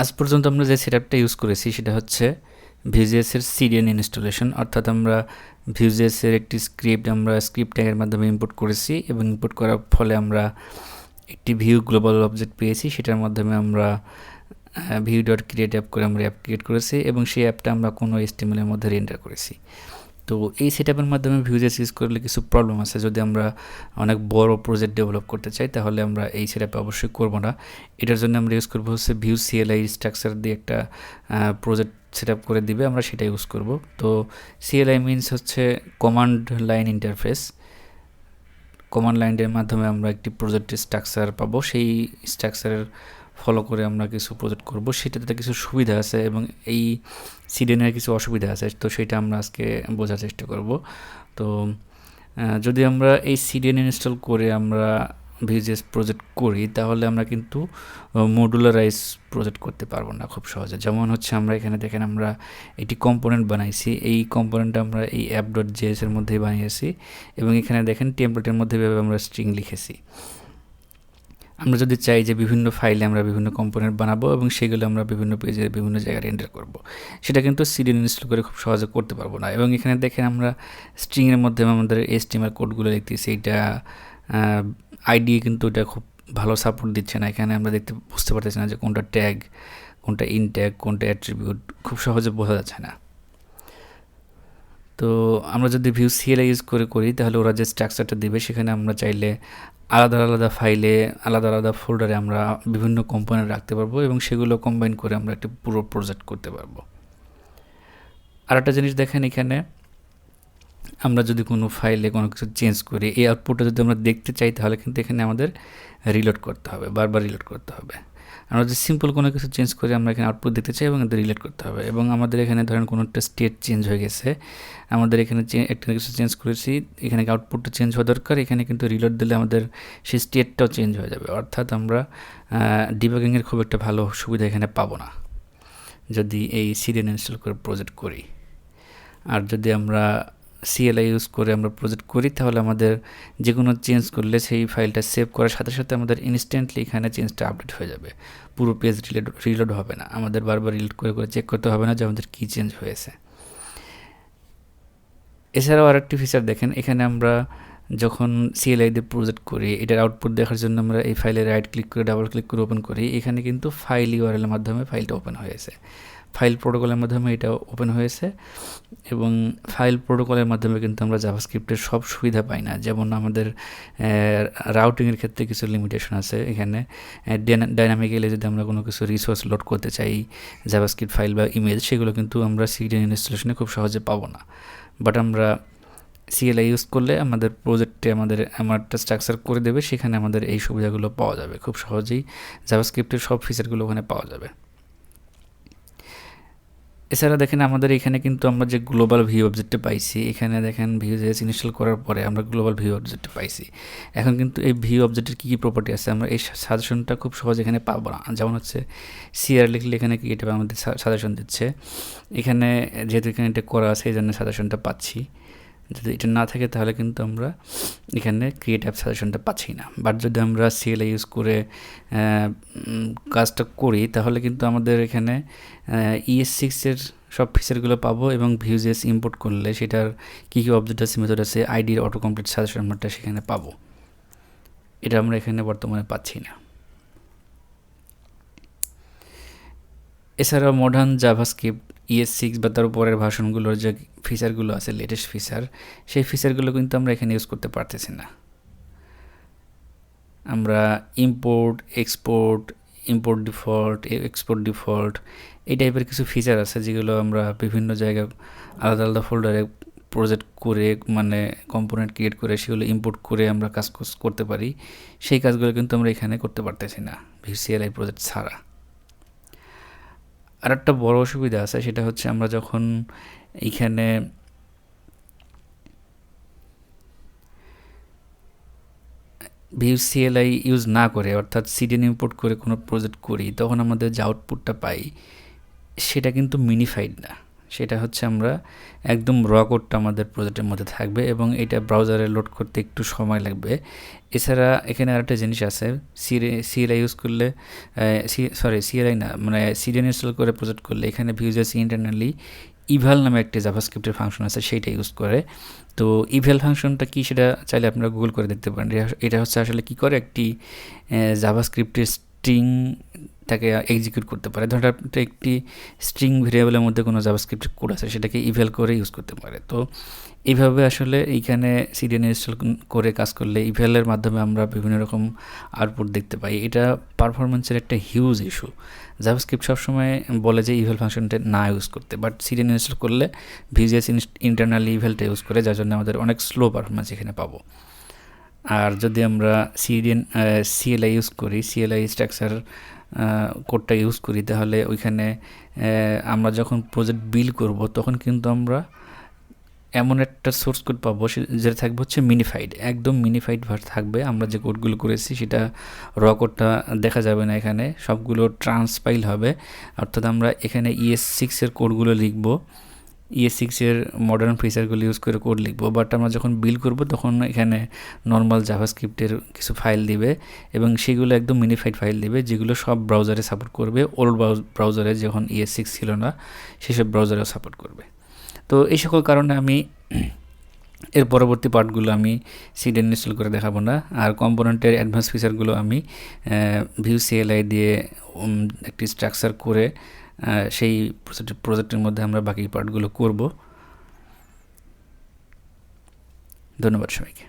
আজ পর্যন্ত আমরা যে সেটআপটা ইউজ করেছি সেটা হচ্ছে Vue.js এর সিডিএন ইনস্টলেশন, অর্থাৎ আমরা Vue.js এর একটি স্ক্রিপ্ট ট্যাগের মাধ্যমে ইম্পোর্ট করেছি এবং ইম্পোর্ট করার ফলে আমরা একটি ভিউ গ্লোবাল অবজেক্ট পেয়েছি। সেটার মাধ্যমে আমরা view.create অ্যাপ করে আমরা অ্যাপ ক্রিয়েট করেছি এবং সেই অ্যাপটা আমরা কোনো HTML এর মধ্যে রেন্ডার করেছি। তো এই সেটআপের মাধ্যমে Vue.js ইউজ করলে কিছু প্রবলেম আছে। যদি আমরা অনেক বড় প্রজেক্ট ডেভেলপ করতে চাই তাহলে আমরা এই সেটআপে অবশ্যই করব না। এটার জন্য আমরা ইউজ করব হচ্ছে Vue CLI স্ট্রাকচার দিয়ে একটা প্রজেক্ট সেটআপ করে দিবে, আমরা সেটা ইউজ করব। তো CLI মিনস হচ্ছে কমান্ড লাইন ইন্টারফেস। কমান্ড লাইনের মাধ্যমে আমরা একটি প্রজেক্টের স্ট্রাকচার পাবো, সেই স্ট্রাকচারের ফলো করে আমরা কিছু প্রজেক্ট করব। সেটাতে কিছু সুবিধা আছে এবং এই সিডেনের কিছু অসুবিধা আছে, তো সেটা আমরা আজকে বোঝার চেষ্টা করব। তো যদি আমরা এই সিডেন ইনস্টল করে আমরা Vue.js প্রজেক্ট করি তাহলে আমরা কিন্তু মডুলারাইজ প্রজেক্ট করতে পারবো না খুব সহজে। যেমন হচ্ছে আমরা এখানে দেখেন আমরা একটি কম্পোনেন্ট বানাইছি, এই কম্পোনেন্টটা আমরা এই app.js এর মধ্যেই বানিয়েছি এবং এখানে দেখেন টেমপ্লেটের মধ্যে আমরা স্ট্রিং লিখেছি। আমরা যদি চাই যে বিভিন্ন ফাইলে আমরা বিভিন্ন কম্পোনেন্ট বানাবো এবং সেগুলো আমরা বিভিন্ন পেজে বিভিন্ন জায়গায় রেন্ডার করব, সেটা কিন্তু সিডিএন ইনস্টল করে খুব সহজে করতে পারবো না। এবং এখানে দেখেন আমরা স্ট্রিংয়ের মধ্যে আমাদের HTML কোডগুলো লিখতেছি, এটা আইডি কিন্তু এটা খুব ভালো সাপোর্ট দিচ্ছে না। এখানে আমরা বুঝতে পারতেছি না যে কোনটা ট্যাগ, কোনটা ইন ট্যাগ, কোনটা অ্যাট্রিবিউট, খুব সহজে বোঝা যাচ্ছে না। তো আমরা যদি Vue CLI ইউজ করি তাহলে ওরা যে স্ট্রাকচারটা দিবে সেখানে আমরা চাইলে আলাদা আলাদা ফাইলে আলাদা আলাদা ফোল্ডারে আমরা বিভিন্ন কম্পোনেন্ট রাখতে পারবো এবং সেগুলো কম্বাইন করে আমরা একটা পুরো প্রজেক্ট করতে পারবো। আর একটা জিনিস দেখেন, এখানে আমরা যদি কোনো ফাইলে কোনো কিছু চেঞ্জ করি, এই আউটপুটটা যদি আমরা দেখতে চাই তাহলে কিন্তু এখানে আমাদের রিলোড করতে হবে, বারবার রিলোড করতে হবে। আমরা যদি সিম্পল কোনো কিছু চেঞ্জ করি আমরা এখানে আউটপুট দেখতে চাই এবং এদের রিলেট করতে হবে। এবং আমাদের এখানে ধরেন কোনো একটা স্টেট চেঞ্জ হয়ে গেছে, আমাদের এখানে একটা কিছু চেঞ্জ করেছি, এখানে আউটপুটটা চেঞ্জ হওয়া দরকার, এখানে কিন্তু রিলোড দিলে আমাদের সেই স্টেটটাও চেঞ্জ হয়ে যাবে। অর্থাৎ আমরা ডিবাগিংয়ের খুব একটা ভালো সুবিধা এখানে পাবো না যদি এই সিডিএন ইনস্টল করে প্রজেক্ট করি। আর যদি আমরা CLI ইউজ করে আমরা প্রজেক্ট করি তাহলে আমাদের যে কোনো চেঞ্জ করলে সেই ফাইলটা সেভ করার সাথে সাথে আমাদের ইনস্ট্যান্টলি এখানে চেঞ্জটা আপডেট হয়ে যাবে, পুরো পেজ রিলোড হবে না, আমাদের বারবার রিলোড করে করে চেক করতে হবে না যে আমাদের কী চেঞ্জ হয়েছে। এছাড়াও আরেকটি ফিচার দেখেন, এখানে আমরা যখন CLI দিয়ে প্রজেক্ট করি এটার আউটপুট দেখার জন্য আমরা এই ফাইলে রাইট ক্লিক করে ডাবল ক্লিক করে ওপেন করি, এখানে কিন্তু ফাইল URL এর মাধ্যমে ফাইলটা ওপেন হয়েছে, ফাইল প্রোটোকলের মাধ্যমে এটা ওপেন হয়েছে। এবং ফাইল প্রোটোকলের মাধ্যমে কিন্তু আমরা জাভাস্ক্রিপ্টের সব সুবিধা পাই না, যেমন আমাদের রাউটিংয়ের ক্ষেত্রে কিছু লিমিটেশন আছে। এখানে ডাইনামিক্যালি যদি আমরা কোনো কিছু রিসোর্স লোড করতে চাই, জাভাস্ক্রিপ্ট ফাইল বা ইমেজ, সেগুলো কিন্তু আমরা সিডিএন ইনস্টলেশনে খুব সহজে পাবো না। বাট আমরা CLI ইউজ করলে আমাদের প্রজেক্টে আমার একটা স্ট্রাকচার করে দেবে, সেখানে আমাদের এই সুবিধাগুলো পাওয়া যাবে খুব সহজেই, জাভাস্ক্রিপ্টের সব ফিচারগুলো ওখানে পাওয়া যাবে। এছাড়া দেখেন আমাদের এখানে কিন্তু আমরা যে গ্লোবাল ভিউ অবজেক্টটা পাইছি, এখানে দেখেন Vue.js ইনস্টল করার পরে আমরা গ্লোবাল ভিউ অবজেক্টটা পাইছি। এখন কিন্তু এই ভিউ অবজেক্টের কী কী প্রপার্টি আছে আমরা এই সাজেশনটা খুব সহজ এখানে পাবো না। যেমন হচ্ছে CR লিখলে এখানে কি এটা আমাদের সাজেশন দিচ্ছে, এখানে যেহেতু এখানে এটা করা আছে এই জন্য সাজেশনটা পাচ্ছি। যদি এটা না থাকে তাহলে কিন্তু আমরা এখানে ক্রিয়েট অ্যাপ সাজেশনটা পাচ্ছি না। বাট যদি আমরা CLI ইউজ করে কাজটা করি তাহলে কিন্তু আমাদের এখানে ES6 এর সব ফিচারগুলো পাবো এবং Vue.js ইম্পোর্ট করলে সেটার কী কী অবজেক্ট আছে, মেথড আছে, আইডির অটো কমপ্লিট সাজেশন আমরা সেখানে পাবো, এটা আমরা এখানে বর্তমানে পাচ্ছি না। এছাড়াও মডার্ন জাভাস্ক্রিপ্ট ES6 বা তার উপরের ভার্সনগুলোর যে ফিচারগুলো আছে, লেটেস্ট ফিচার, সেই ফিচারগুলো কিন্তু আমরা এখানে ইউজ করতে পারতেছি না। আমরা ইম্পোর্ট এক্সপোর্ট ডিফল্ট এই টাইপের কিছু ফিচার আছে যেগুলো আমরা বিভিন্ন জায়গায় আলাদা আলাদা ফোল্ডারে প্রজেক্ট করে মানে কম্পোনেন্ট ক্রিয়েট করে সেগুলো ইম্পোর্ট করে আমরা কাজ করতে পারি, সেই কাজগুলো কিন্তু আমরা এখানে করতে পারতেছি না Vue CLI প্রজেক্ট ছাড়া। আর একটা বড় অসুবিধা আছে, সেটা হচ্ছে আমরা যখন এইখানে Vue CLI ইউজ না করে অর্থাৎ সিডিএন ইম্পোর্ট করে কোনো প্রজেক্ট করি তখন আমাদের যে আউটপুটটা পাই সেটা কিন্তু মিনিফাইড না, সেটা হচ্ছে আমরা একদম র কোডটা আমাদের প্রজেক্টের মধ্যে থাকবে এবং এটা ব্রাউজারে লোড করতে একটু সময় লাগবে। এছাড়া এখানে আরেকটা জিনিস আছে, সিএলআই ইউজ করলে সিএলআই না, মানে সিডিএন ইনস্টল করে প্রজেক্ট করলে এখানে ভিউজেস ইন্টারনালি ইভাল নামে একটি জাভাস্ক্রিপ্টের ফাংশন আছে, সেইটা ইউজ করে। তো ইভাল ফাংশনটা কি সেটা চাইলে আপনারা গুগল করে দেখতে পারেন। এটা হচ্ছে আসলে কি করে, একটি জাভাস্ক্রিপ্টের স্ট্রিং তাকে এক্সিকিউট করতে পারে। ধরুন আপনি একটি স্ট্রিং ভেরিয়েবলের মধ্যে কোনো জাভাস্ক্রিপ্টের কোড আছে, সেটাকে ইভ্যাল করে ইউজ করতে পারে। তো এইভাবে আসলে এইখানে সিডিএন ইনস্টল করে কাজ করলে ইভ্যালের মাধ্যমে আমরা বিভিন্ন রকম আউটপুট দেখতে পাই। এটা পারফরমেন্সের একটা হিউজ ইস্যু। জাভাস্ক্রিপ্ট সবসময় বলে যে ইভ্যাল ফাংশনটা না ইউজ করতে, বাট সিডিএন ইনস্টল করলে ভিউজেস ইন্টারনালি ইভ্যালটা ইউজ করে, যার জন্য আমাদের অনেক স্লো পারফরমেন্স এখানে পাবো। আর যদি আমরা সিএলআই ইউজ করি, সিএলআই স্ট্রাকচার কোডটা ইউজ করি, তাহলে ওইখানে আমরা যখন প্রজেক্ট বিল্ড করব তখন কিন্তু আমরা এমন একটা সোর্স কোড পাবো যেটা থাকবে হচ্ছে মিনিফাইড, একদম মিনিফাইড ভার্স থাকবে। আমরা যে কোডগুলো করেছি সেটা র কোডটা দেখা যাবে না, এখানে সবগুলো ট্রান্সপাইল হবে। অর্থাৎ আমরা এখানে ES6 এর কোডগুলো লিখবো, ES6 এর মডার্ন ফিচারগুলো ইউজ করে কোড লিখবো, বাট আমরা যখন বিল্ড করব তখন এখানে নর্মাল জাভাস্ক্রিপ্টের কিছু ফাইল দিবে এবং সেগুলো একদম মিনিফাইড ফাইল দিবে, যেগুলো সব ব্রাউজারে সাপোর্ট করবে। ওল্ড ব্রাউজারে যখন ES6 ছিল না সেসব ব্রাউজারেও সাপোর্ট করবে। তো এই সকল কারণে আমি এর পরবর্তী পার্টগুলো আমি সিডিএন ইনস্টল করে দেখাবো না। আর কম্পোনেন্টের অ্যাডভান্স ফিচারগুলো আমি ভিউ সিএলআই দিয়ে একটি স্ট্রাকচার করে সেই প্রজেক্টের মধ্যে আমরা বাকি পার্টগুলো করব। ধন্যবাদ সবাইকে।